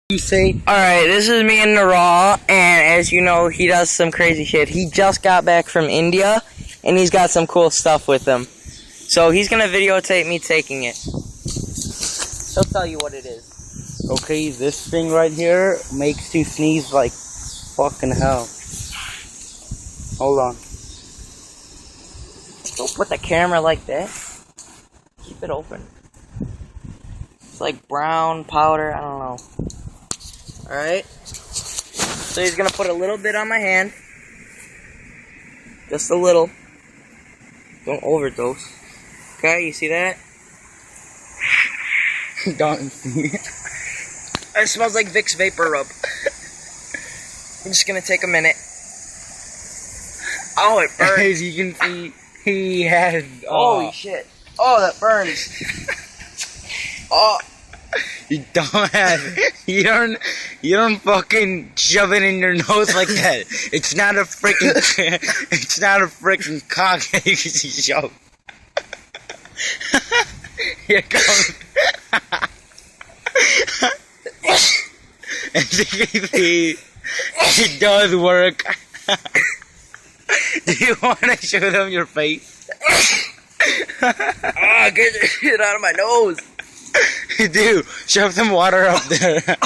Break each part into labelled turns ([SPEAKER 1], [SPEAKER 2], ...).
[SPEAKER 1] You say?
[SPEAKER 2] Alright, this is me in the raw, and as you know, he does some crazy shit. He just got back from India, and he's got some cool stuff with him. So he's gonna videotape me taking it. He'll tell you what it is.
[SPEAKER 1] Okay, this thing right here makes you sneeze like fucking hell. Hold on.
[SPEAKER 2] Don't put the camera like that. Keep it open. It's like brown powder, I don't know. Alright? So he's gonna put a little bit on my hand. Just a little. Don't overdose. Okay, you see that?
[SPEAKER 1] Don't see it.
[SPEAKER 2] It smells like Vicks Vapor Rub. I'm just gonna take a minute. Oh, it burns.
[SPEAKER 1] As you can see, he has.
[SPEAKER 2] Holy shit. Oh, that burns. Oh.
[SPEAKER 1] You don't have. You don't fucking shove it in your nose like that. It's not a freaking. It's not a freaking cock that you can shove. Here comes. As you can see, it does work. Do you want to show them your face?
[SPEAKER 2] Ah, get this shit out of my nose.
[SPEAKER 1] Dude, shove some water up there.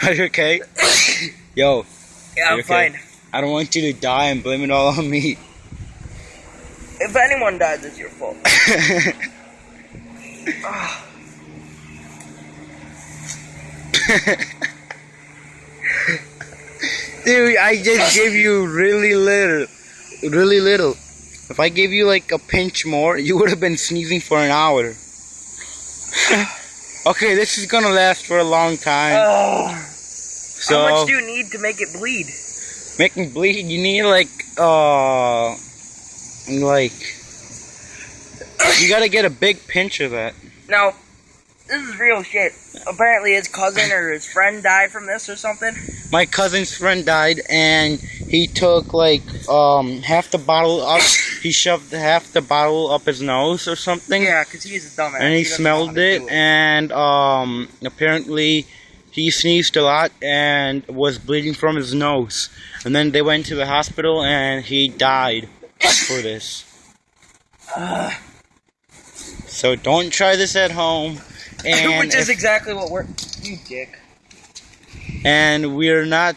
[SPEAKER 1] Are you okay? Yo.
[SPEAKER 2] Yeah, I'm
[SPEAKER 1] okay?
[SPEAKER 2] fine.
[SPEAKER 1] I don't want you to die and blame it all on me.
[SPEAKER 2] If anyone dies, it's your fault.
[SPEAKER 1] Dude, I just gave you really little. Really little. If I gave you like a pinch more, you would have been sneezing for an hour. Okay, this is gonna last for a long time. So,
[SPEAKER 2] how much do you need to make it bleed?
[SPEAKER 1] Making bleed, you need like, you gotta get a big pinch of that.
[SPEAKER 2] Now, this is real shit. Apparently his cousin or his friend died from this or something.
[SPEAKER 1] My cousin's friend died, and he took like half the bottle up. He shoved half the bottle up his nose or something.
[SPEAKER 2] Yeah, because he's a dumbass.
[SPEAKER 1] And he smelled it, and apparently he sneezed a lot and was bleeding from his nose. And then they went to the hospital, and he died for this. So don't try this at home. And
[SPEAKER 2] which is exactly what we're... You dick.
[SPEAKER 1] And we're not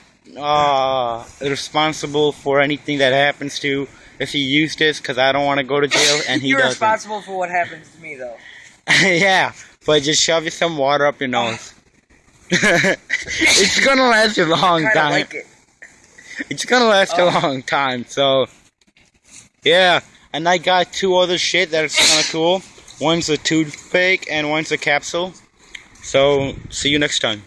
[SPEAKER 1] responsible for anything that happens to if he used this, because I don't want to go to jail, and he
[SPEAKER 2] You're
[SPEAKER 1] doesn't.
[SPEAKER 2] responsible for what happens to me, though.
[SPEAKER 1] Yeah, but just shove some water up your nose. It's gonna last a long
[SPEAKER 2] I
[SPEAKER 1] time.
[SPEAKER 2] like it.
[SPEAKER 1] It's gonna last a long time, so... Yeah, and I got two other shit that's kind of cool. One's a toothpick, and one's a capsule. So, see you next time.